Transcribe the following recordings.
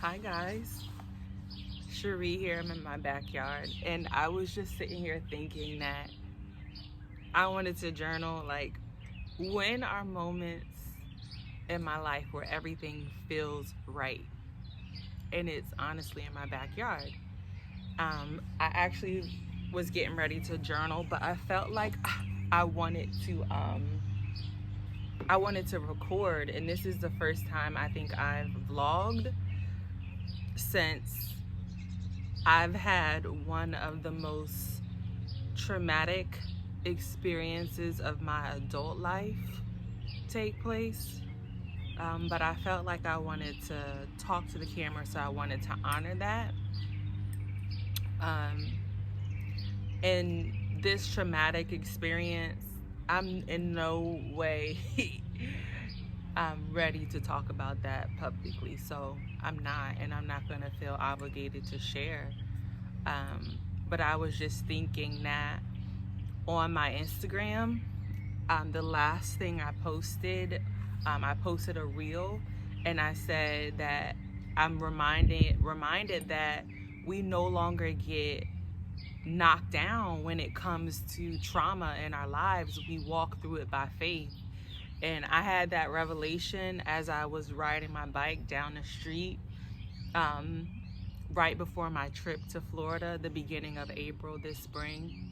Hi guys, Sherrie here. I'm in my backyard and I was just sitting here thinking that I wanted to journal when are moments in my life where everything feels right, and it's honestly in my backyard. I actually was getting ready to journal, but I felt like I wanted to I wanted to record, and this is the first time I think I've vlogged since I've had one of the most traumatic experiences of my adult life take place. But I felt like I wanted to talk to the camera, so I wanted to honor that. Um, and this traumatic experience, I'm in no way ready to talk about that publicly. So I'm not, and I'm not going to feel obligated to share. Um, but I was just thinking that on my Instagram, the last thing I posted a reel, and I said that I'm reminded that we no longer get knocked down when it comes to trauma in our lives. We walk through it by faith. And I had that revelation as I was riding my bike down the street, um, right before my trip to Florida, the beginning of April this spring.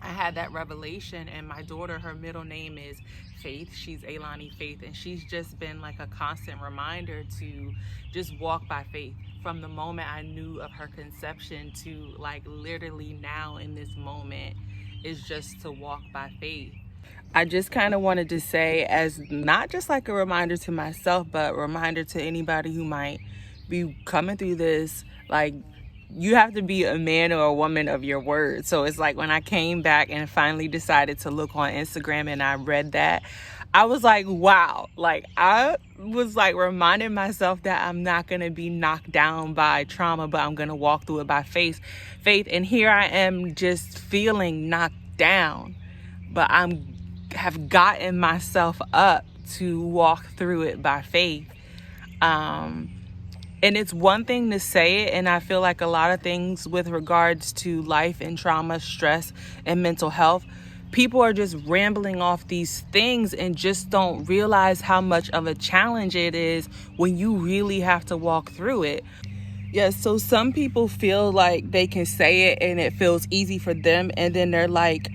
I had that revelation, and my daughter, her middle name is Faith. She's Ailani Faith, and she's just been like a constant reminder to just walk by faith from the moment I knew of her conception to like literally now in this moment is just to walk by faith. I just kind of wanted to say, as not just like a reminder to myself, but a reminder to anybody who might be coming through this, like, you have to be a man or a woman of your word. So it's like when I came back and finally decided to look on Instagram and I read that, I was like, wow. Like, I was like reminding myself that I'm not going to be knocked down by trauma, but I'm going to walk through it by faith. And here I am just feeling knocked down, but have gotten myself up to walk through it by faith. And it's one thing to say it, and I feel like a lot of things with regards to life and trauma, stress, and mental health, people are just rambling off these things and just don't realize how much of a challenge it is when you really have to walk through it. Yeah, so some people feel like they can say it and it feels easy for them, and then they're like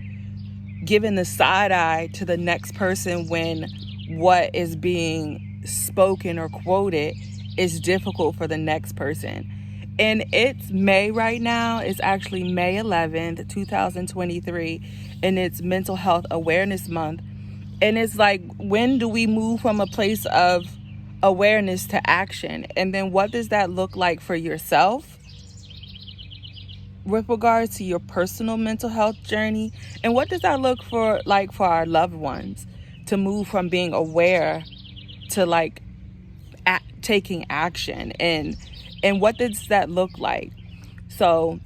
giving the side eye to the next person when what is being spoken or quoted is difficult for the next person. And it's May right now. It's actually May 11th, 2023, and it's Mental Health Awareness Month. And it's like, when do we move from a place of awareness to action? And then what does that look like for yourself with regards to your personal mental health journey? And what does that look for our loved ones, to move from being aware to like taking action, and what does that look like? So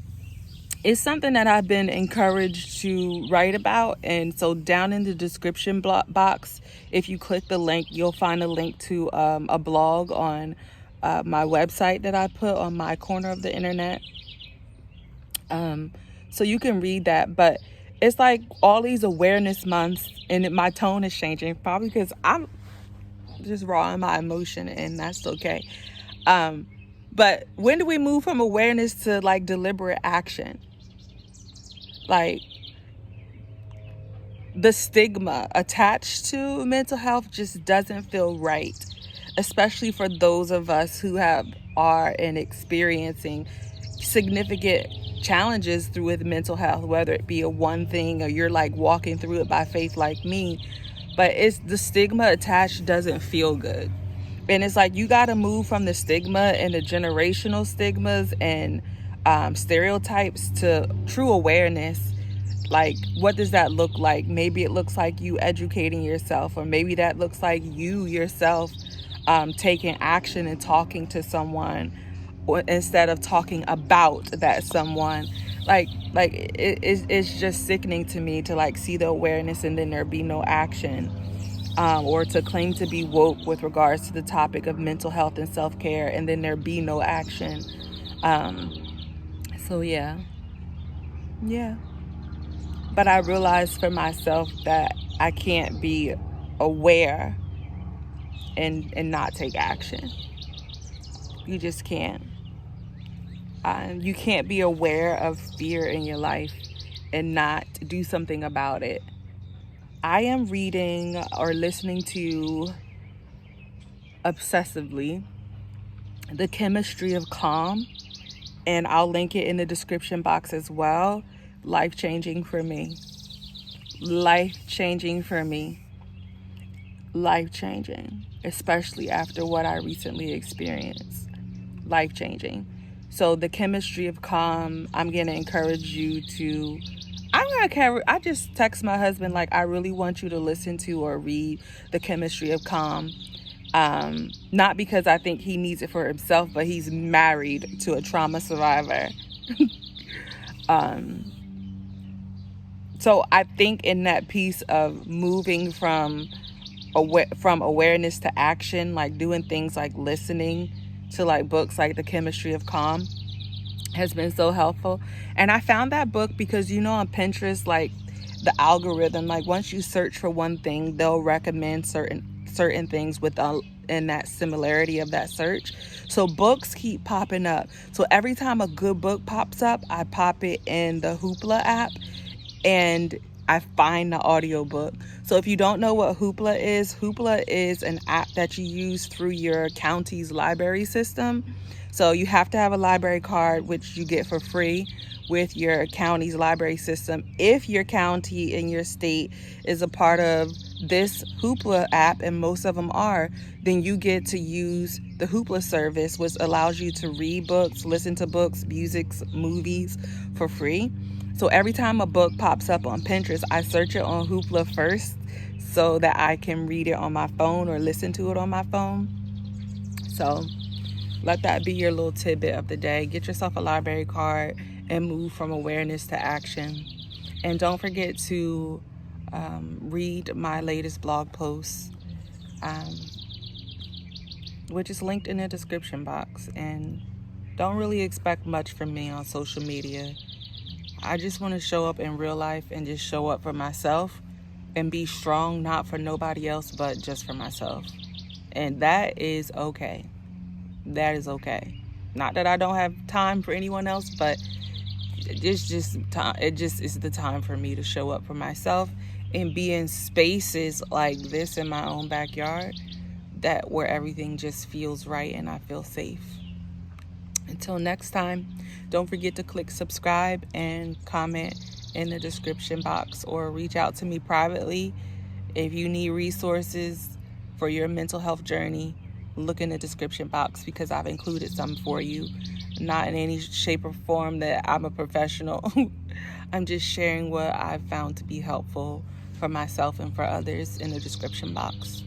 it's something that I've been encouraged to write about, and so down in the description box, if you click the link, you'll find a link to a blog on my website that I put on my corner of the internet, so you can read that. But it's like all these awareness months, and my tone is changing, probably because I'm just raw in my emotion, and that's okay. But when do we move from awareness to like deliberate action? Like, the stigma attached to mental health just doesn't feel right, especially for those of us who are experiencing significant challenges with mental health, whether it be a one thing or you're like walking through it by faith like me. But it's the stigma attached doesn't feel good. And it's like, you got to move from the stigma and the generational stigmas and stereotypes to true awareness. Like, what does that look like? Maybe it looks like you educating yourself, or maybe that looks like you yourself taking action and talking to someone, or instead of talking about that someone. It's just sickening to me to like see the awareness and then there be no action. or to claim to be woke with regards to the topic of mental health and self-care, and then there be no action. So yeah. But I realized for myself that I can't be aware and not take action. You just can't. You can't be aware of fear in your life and not do something about it. I am reading or listening to obsessively The Chemistry of Calm, and I'll link it in the description box as well. Life-changing for me. Life-changing for me. Life-changing, especially after what I recently experienced. Life-changing. So The Chemistry of Calm, I'm going to encourage you to, I just text my husband, like, I really want you to listen to or read The Chemistry of Calm. Not because I think he needs it for himself, but he's married to a trauma survivor. So I think in that piece of moving from awareness to action, like doing things like listening to like books like The Chemistry of Calm has been so helpful. And I found that book because, you know, on Pinterest, like the algorithm, like once you search for one thing, they'll recommend certain things in that similarity of that search. So books keep popping up. So every time a good book pops up, I pop it in the Hoopla app and I find the audiobook. So if you don't know what Hoopla is an app that you use through your county's library system. So you have to have a library card, which you get for free with your county's library system. If your county in your state is a part of this Hoopla app, and most of them are, then you get to use the Hoopla service, which allows you to read books, listen to books, music, movies for free. So every time a book pops up on Pinterest, I search it on Hoopla first so that I can read it on my phone or listen to it on my phone. So let that be your little tidbit of the day. Get yourself a library card and move from awareness to action. And don't forget to read my latest blog post, which is linked in the description box. And don't really expect much from me on social media. I just want to show up in real life and just show up for myself and be strong, not for nobody else, but just for myself. And that is okay. That is okay. Not that I don't have time for anyone else, but it's just time. It just is the time for me to show up for myself and be in spaces like this in my own backyard, that where everything just feels right and I feel safe. Until next time, don't forget to click subscribe and comment in the description box, or reach out to me privately if you need resources for your mental health journey. Look in the description box because I've included some for you. Not in any shape or form that I'm a professional. I'm just sharing what I've found to be helpful for myself and for others in the description box.